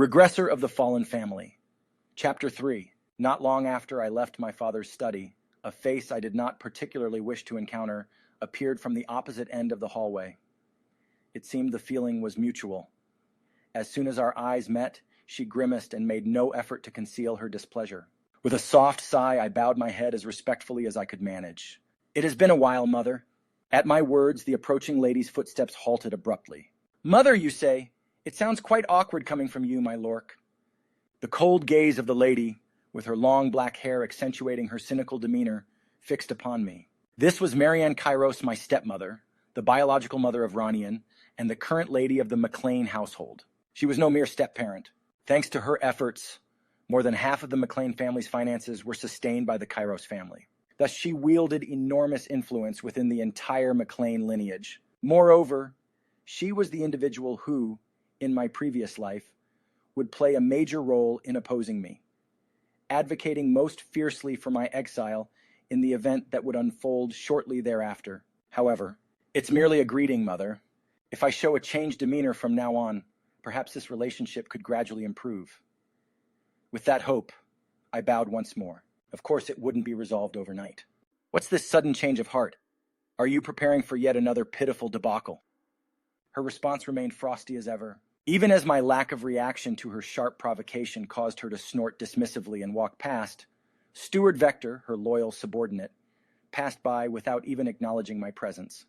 Regressor of the Fallen Family. Chapter 3. Not long after I left my father's study, a face I did not particularly wish to encounter appeared from the opposite end of the hallway. It seemed the feeling was mutual. As soon as our eyes met, she grimaced and made no effort to conceal her displeasure. With a soft sigh, I bowed my head as respectfully as I could manage. "It has been a while, Mother." At my words, the approaching lady's footsteps halted abruptly. "Mother, you say? It sounds quite awkward coming from you, my lork." The cold gaze of the lady, with her long black hair accentuating her cynical demeanor, fixed upon me. This was Marianne Kairos, my stepmother, the biological mother of Ronian, and the current lady of the McLean household. She was no mere step-parent. Thanks to her efforts, more than half of the McLean family's finances were sustained by the Kairos family. Thus, she wielded enormous influence within the entire McLean lineage. Moreover, she was the individual who, in my previous life, would play a major role in opposing me, advocating most fiercely for my exile in the event that would unfold shortly thereafter. However, it's merely a greeting, Mother. If I show a changed demeanor from now on, perhaps this relationship could gradually improve. With that hope, I bowed once more. Of course, it wouldn't be resolved overnight. What's this sudden change of heart? Are you preparing for yet another pitiful debacle? Her response remained frosty as ever, even as my lack of reaction to her sharp provocation caused her to snort dismissively and walk past. Steward Vector, her loyal subordinate, passed by without even acknowledging my presence,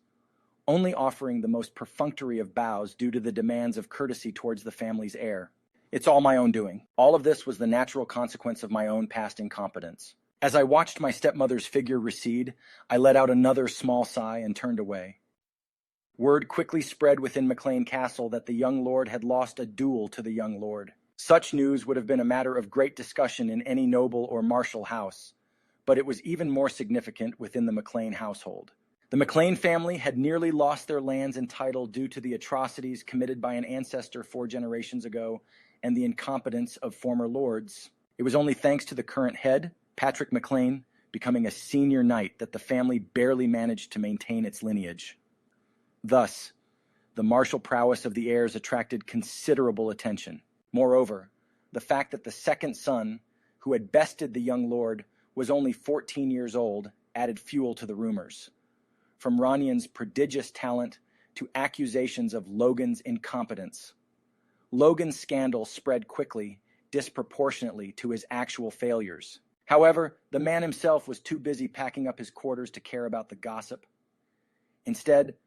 only offering the most perfunctory of bows due to the demands of courtesy towards the family's heir. It's all my own doing. All of this was the natural consequence of my own past incompetence. As I watched my stepmother's figure recede, I let out another small sigh and turned away. Word quickly spread within McLean Castle that the young lord had lost a duel to the young lord. Such news would have been a matter of great discussion in any noble or martial house, but it was even more significant within the McLean household. The McLean family had nearly lost their lands and title due to the atrocities committed by an ancestor 4 generations ago and the incompetence of former lords. It was only thanks to the current head, Patrick McLean, becoming a senior knight that the family barely managed to maintain its lineage. Thus, the martial prowess of the heirs attracted considerable attention. Moreover, the fact that the second son, who had bested the young lord, was only 14 years old, added fuel to the rumors. From Ronian's prodigious talent to accusations of Logan's incompetence. Logan's scandal spread quickly, disproportionately to his actual failures. However, the man himself was too busy packing up his quarters to care about the gossip. Instead,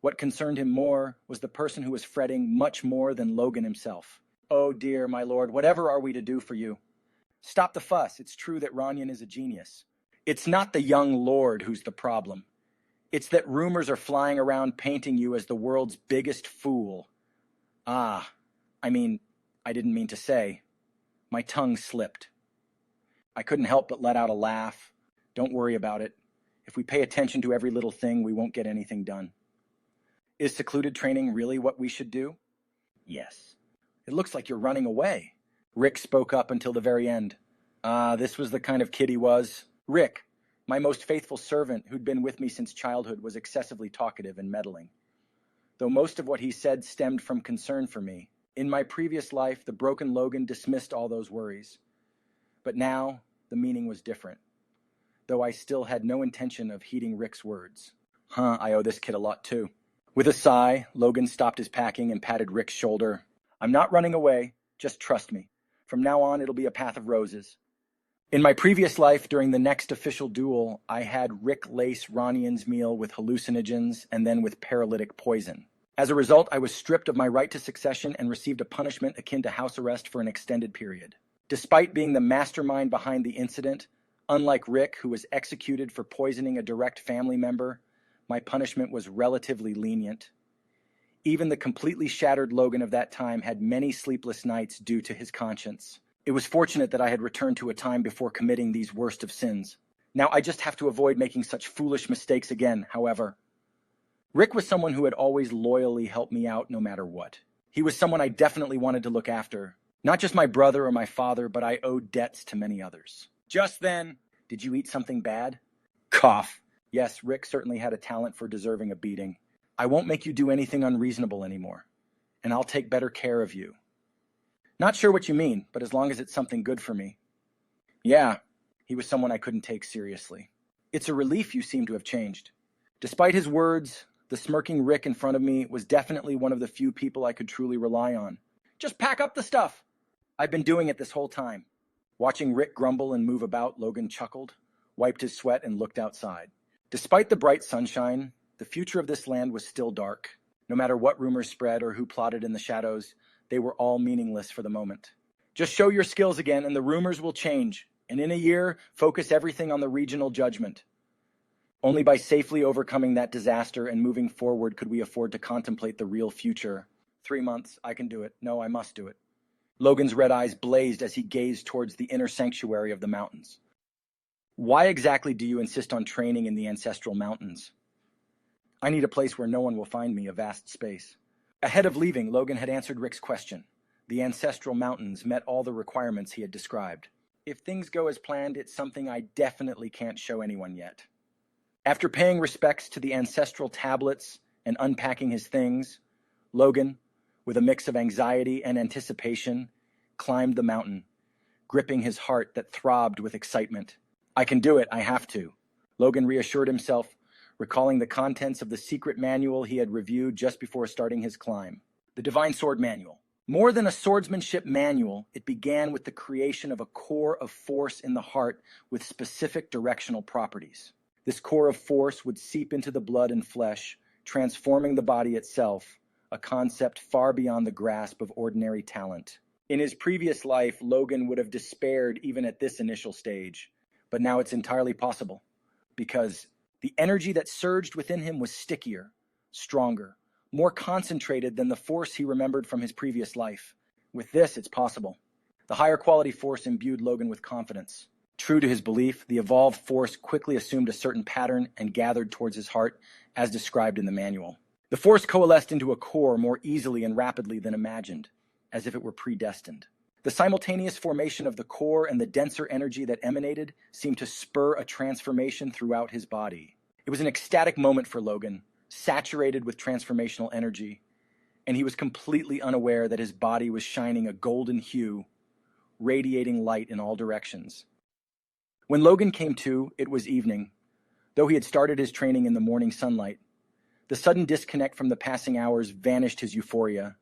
what concerned him more was the person who was fretting much more than Logan himself. "Oh dear, my lord, whatever are we to do for you? Stop the fuss. It's true that Ronian is a genius. It's not the young lord who's the problem. It's that rumors are flying around painting you as the world's biggest fool." I didn't mean to say. My tongue slipped. I couldn't help but let out a laugh. Don't worry about it. If we pay attention to every little thing, we won't get anything done. Is secluded training really what we should do? Yes. It looks like you're running away. Rick spoke up until the very end. This was the kind of kid he was. Rick, my most faithful servant who'd been with me since childhood, was excessively talkative and meddling. Though most of what he said stemmed from concern for me. In my previous life, the broken Logan dismissed all those worries. But now, the meaning was different. Though I still had no intention of heeding Rick's words. I owe this kid a lot too. With a sigh, Logan stopped his packing and patted Rick's shoulder. "I'm not running away, just trust me. From now on, it'll be a path of roses." In my previous life, during the next official duel, I had Rick lace Ronian's meal with hallucinogens and then with paralytic poison. As a result, I was stripped of my right to succession and received a punishment akin to house arrest for an extended period. Despite being the mastermind behind the incident, unlike Rick, who was executed for poisoning a direct family member, my punishment was relatively lenient. Even the completely shattered Logan of that time had many sleepless nights due to his conscience. It was fortunate that I had returned to a time before committing these worst of sins. Now I just have to avoid making such foolish mistakes again, however. Rick was someone who had always loyally helped me out no matter what. He was someone I definitely wanted to look after. Not just my brother or my father, but I owed debts to many others. Just then, did you eat something bad? Cough. Yes, Rick certainly had a talent for deserving a beating. I won't make you do anything unreasonable anymore, and I'll take better care of you. Not sure what you mean, but as long as it's something good for me. Yeah, he was someone I couldn't take seriously. It's a relief you seem to have changed. Despite his words, the smirking Rick in front of me was definitely one of the few people I could truly rely on. Just pack up the stuff! I've been doing it this whole time. Watching Rick grumble and move about, Logan chuckled, wiped his sweat, and looked outside. Despite the bright sunshine, the future of this land was still dark. No matter what rumors spread or who plotted in the shadows, they were all meaningless for the moment. Just show your skills again and the rumors will change, and in a year, focus everything on the regional judgment. Only by safely overcoming that disaster and moving forward could we afford to contemplate the real future. 3 months, I can do it. No, I must do it. Logan's red eyes blazed as he gazed towards the inner sanctuary of the mountains. Why exactly do you insist on training in the ancestral mountains? I need a place where no one will find me, a vast space. Ahead of leaving, Logan had answered Rick's question. The ancestral mountains met all the requirements he had described. If things go as planned, it's something I definitely can't show anyone yet. After paying respects to the ancestral tablets and unpacking his things, Logan, with a mix of anxiety and anticipation, climbed the mountain, gripping his heart that throbbed with excitement. I can do it, I have to. Logan reassured himself, recalling the contents of the secret manual he had reviewed just before starting his climb. The Divine Sword Manual. More than a swordsmanship manual, it began with the creation of a core of force in the heart with specific directional properties. This core of force would seep into the blood and flesh, transforming the body itself, a concept far beyond the grasp of ordinary talent. In his previous life, Logan would have despaired even at this initial stage, but now it's entirely possible, because the energy that surged within him was stickier, stronger, more concentrated than the force he remembered from his previous life. With this, it's possible. The higher quality force imbued Logan with confidence. True to his belief, the evolved force quickly assumed a certain pattern and gathered towards his heart, as described in the manual. The force coalesced into a core more easily and rapidly than imagined, as if it were predestined. The simultaneous formation of the core and the denser energy that emanated seemed to spur a transformation throughout his body. It was an ecstatic moment for Logan, saturated with transformational energy, and he was completely unaware that his body was shining a golden hue, radiating light in all directions. When Logan came to, it was evening. Though he had started his training in the morning sunlight, the sudden disconnect from the passing hours vanished his euphoria,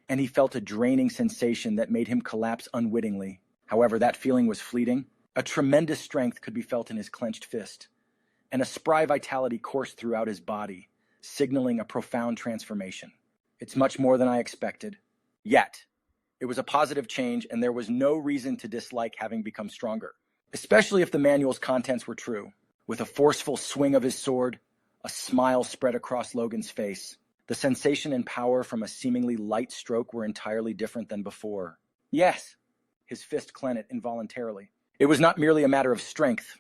and he felt a draining sensation that made him collapse unwittingly. However, that feeling was fleeting. A tremendous strength could be felt in his clenched fist, and a spry vitality coursed throughout his body, signaling a profound transformation. It's much more than I expected. Yet, it was a positive change, and there was no reason to dislike having become stronger, especially if the manual's contents were true. With a forceful swing of his sword, a smile spread across Logan's face. The sensation and power from a seemingly light stroke were entirely different than before. Yes, his fist clenched involuntarily. It was not merely a matter of strength.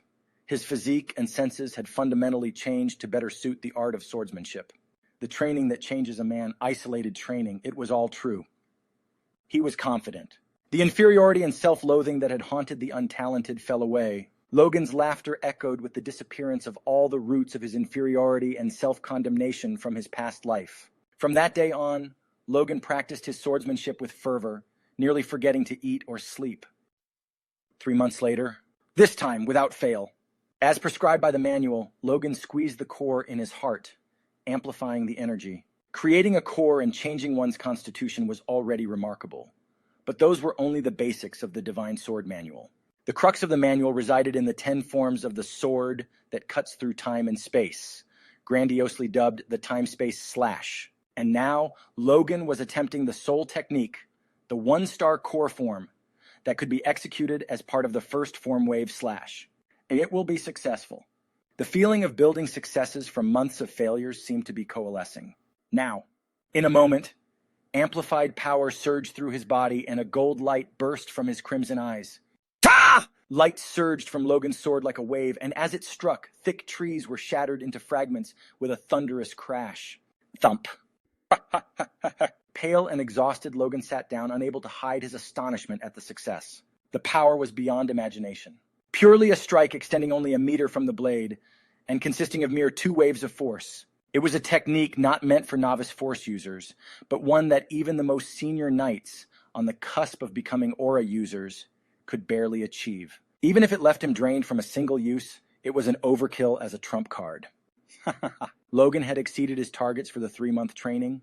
His physique and senses had fundamentally changed to better suit the art of swordsmanship. The training that changes a man, isolated training, it was all true. He was confident. The inferiority and self-loathing that had haunted the untalented fell away. Logan's laughter echoed with the disappearance of all the roots of his inferiority and self-condemnation from his past life. From that day on, Logan practiced his swordsmanship with fervor, nearly forgetting to eat or sleep. 3 months later, this time without fail. As prescribed by the manual, Logan squeezed the core in his heart, amplifying the energy. Creating a core and changing one's constitution was already remarkable, but those were only the basics of the Divine Sword Manual. The crux of the manual resided in the 10 forms of the sword that cuts through time and space, grandiosely dubbed the time-space slash. And now, Logan was attempting the sole technique, the 1-star core form, that could be executed as part of the first form wave slash. And it will be successful. The feeling of building successes from months of failures seemed to be coalescing. Now, in a moment, amplified power surged through his body and a gold light burst from his crimson eyes. Ta! Light surged from Logan's sword like a wave, and as it struck, thick trees were shattered into fragments with a thunderous crash. Thump. Pale and exhausted, Logan sat down, unable to hide his astonishment at the success. The power was beyond imagination. Purely a strike extending only a meter from the blade, and consisting of mere 2 waves of force. It was a technique not meant for novice force users, but one that even the most senior knights, on the cusp of becoming aura users, could barely achieve. Even if it left him drained from a single use, it was an overkill as a trump card. Logan had exceeded his targets for the 3-month training,